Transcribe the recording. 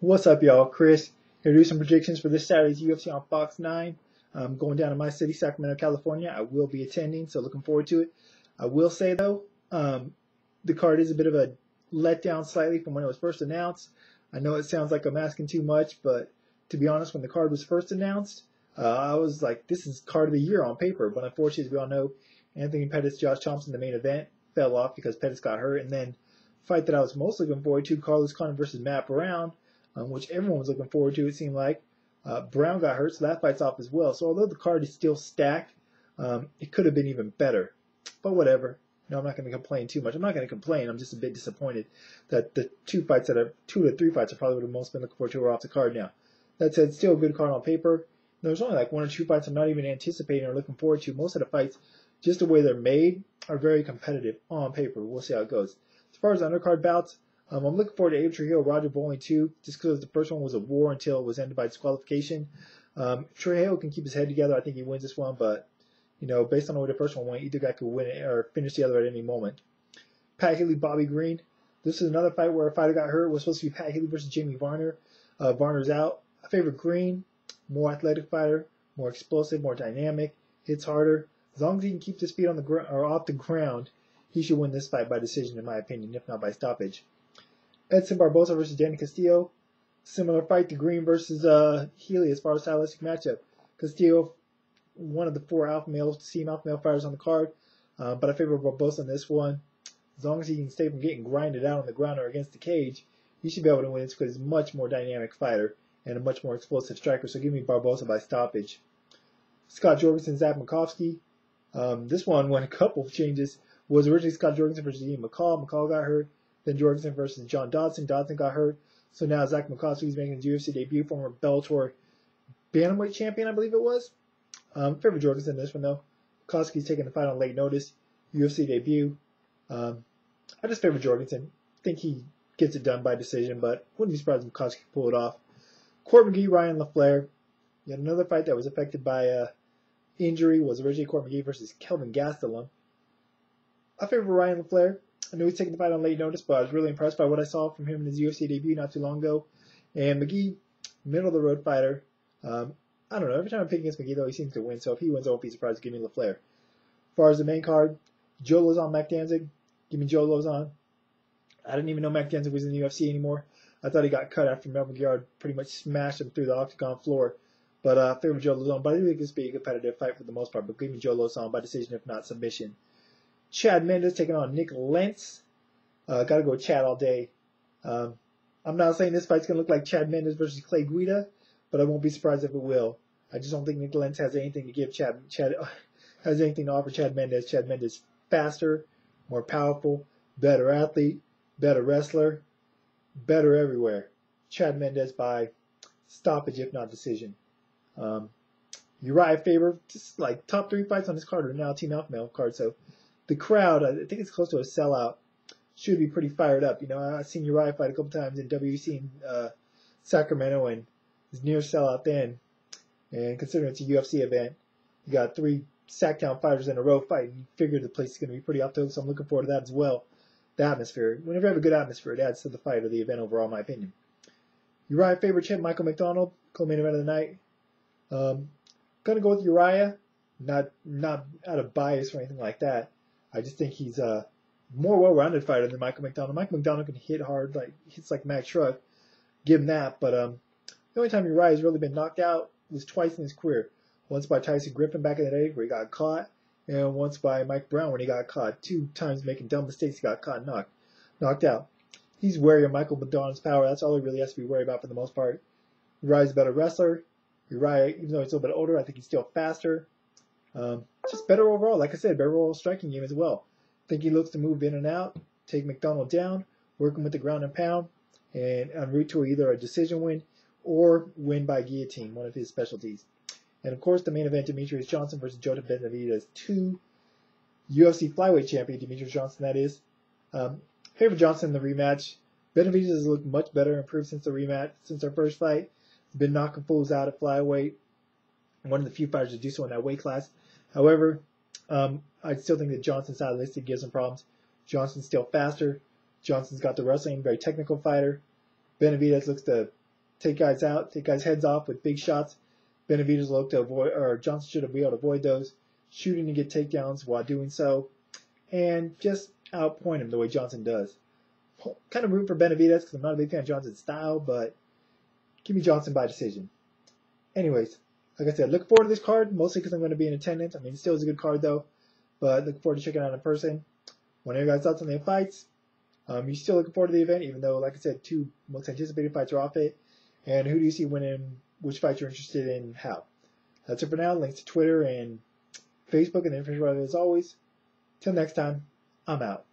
What's up, y'all? Chris here to do some predictions for this Saturday's UFC on Fox 9. I'm going down to my city, Sacramento, California. I will be attending, so looking forward to it. I will say, though, the card is a bit of a letdown slightly from when it was first announced. I know it sounds like I'm asking too much, but to be honest, when the card was first announced, I was like, this is card of the year on paper. But unfortunately, as we all know, Anthony Pettis, Josh Thompson, the main event, fell off because Pettis got hurt. And then fight that I was most looking forward to, Carlos Condit versus Matt Brown, which everyone was looking forward to, it seemed like. Brown got hurt, so that fight's off as well. So although the card is still stacked, it could have been even better. But whatever. No, I'm not going to complain too much. I'm not going to complain. I'm just a bit disappointed that the two to three fights I probably would have most been looking forward to are off the card now. That said, still a good card on paper. There's only like one or two fights I'm not even anticipating or looking forward to. Most of the fights, just the way they're made, are very competitive on paper. We'll see how it goes. As far as undercard bouts, I'm looking forward to Abe Trujillo, Roger Bowling too, just because the first one was a war until it was ended by disqualification. If Trujillo can keep his head together, I think he wins this one, but based on the way the first one went, either guy could win it or finish the other at any moment. Pat Healy, Bobby Green. This is another fight where a fighter got hurt. It was supposed to be Pat Healy versus Jamie Varner. Varner's out. I favor Green, more athletic fighter, more explosive, more dynamic, hits harder. As long as he can keep his feet on the ground or off the ground, he should win this fight by decision, in my opinion, if not by stoppage. Edson Barboza versus Danny Castillo. Similar fight to Green versus Healy as far as stylistic matchup. Castillo, one of the four alpha male fighters on the card, but I favor Barboza in this one. As long as he can stay from getting grinded out on the ground or against the cage, he should be able to win this because he's a much more dynamic fighter and a much more explosive striker. So give me Barboza by stoppage. Scott Jorgensen, Zach Makovsky. This one went a couple of changes. Was originally Scott Jorgensen versus Ian McCall. McCall got hurt. Then Jorgensen versus John Dodson. Dodson got hurt. So now Zach Makovsky is making his UFC debut, former Bellator bantamweight champion, I believe it was. Favor Jorgensen in this one, though. Makovsky's taking the fight on late notice. UFC debut. I just favor Jorgensen. Think he gets it done by decision, but wouldn't be surprised if Makovsky could pull it off. Court McGee, Ryan LaFleur. Yet another fight that was affected by injury was originally Court McGee versus Kelvin Gastelum. I favor Ryan LaFleur. I knew he's taking the fight on late notice, but I was really impressed by what I saw from him in his UFC debut not too long ago. And McGee, middle of the road fighter. I don't know. Every time I pick against McGee, though, he seems to win. So if he wins, I won't be surprised to give me LaFleur. As far as the main card, Joe Lozon, Mac Danzig. Give me Joe Lozon. I didn't even know Mac Danzig was in the UFC anymore. I thought he got cut after Melvin Guillard pretty much smashed him through the octagon floor. But favor Joe Lozon. But I think this will be a competitive fight for the most part. But give me Joe Lozon by decision, if not submission. Chad Mendes taking on Nick Lentz. Got to go with Chad all day. I'm not saying this fight's going to look like Chad Mendes versus Clay Guida, but I won't be surprised if it will. I just don't think Nick Lentz has anything to give Chad has anything to offer Chad Mendes. Chad Mendes faster, more powerful, better athlete, better wrestler, better everywhere. Chad Mendes by stoppage, if not decision. Uriah Faber, just like top three fights on this card are now Team Alpha Male card, so the crowd, I think it's close to a sellout. Should be pretty fired up. I've seen Uriah fight a couple times in WEC in Sacramento, and it's near sellout then. And considering it's a UFC event, you got three Sacktown fighters in a row fighting. You figure the place is going to be pretty up to, so I'm looking forward to that as well. The atmosphere. Whenever you have a good atmosphere, it adds to the fight or the event overall, in my opinion. Uriah favorite champ, Michael McDonald, co-main event of the night. Gonna go with Uriah, not out of bias or anything like that. I just think he's a more well-rounded fighter than Michael McDonald. Michael McDonald can hit hard, hits like Max Shrug. Give him that. But the only time Uriah's really been knocked out was twice in his career. Once by Tyson Griffin back in the day where he got caught, and once by Mike Brown when he got caught. 2 times making dumb mistakes, he got caught and knocked out. He's wary of Michael McDonald's power. That's all he really has to be worried about for the most part. Uriah's a better wrestler. Uriah, even though he's a little bit older, I think he's still faster. Just better overall. Like I said, better overall striking game as well. I think he looks to move in and out, take McDonald down, working with the ground and pound, and en route to either a decision win or win by guillotine, one of his specialties. And of course, the main event, Demetrius Johnson versus Jota Benavidez, 2 UFC flyweight champion, Demetrius Johnson, that is. Favor Johnson in the rematch. Benavidez has looked much better, improved since the rematch, since their first fight. He's been knocking fools out at flyweight. One of the few fighters to do so in that weight class. However, I still think that Johnson's stylistic gives him problems. Johnson's still faster. Johnson's got the wrestling, very technical fighter. Benavidez looks to take guys out, take guys' heads off with big shots. Benavidez looked to avoid, or Johnson should have been able to avoid those, shooting to get takedowns while doing so, and just outpoint him the way Johnson does. Kind of root for Benavidez because I'm not a big fan of Johnson's style, but give me Johnson by decision. Anyways, like I said, looking forward to this card, mostly because I'm going to be in attendance. I mean, it still is a good card, though, but looking forward to checking it out in person. Want to hear your guys' thoughts on the fights? You still looking forward to the event, even though, like I said, 2 most anticipated fights are off it. And who do you see winning? Which fights you're interested in? How? That's it for now. Links to Twitter and Facebook and the information as always. Till next time, I'm out.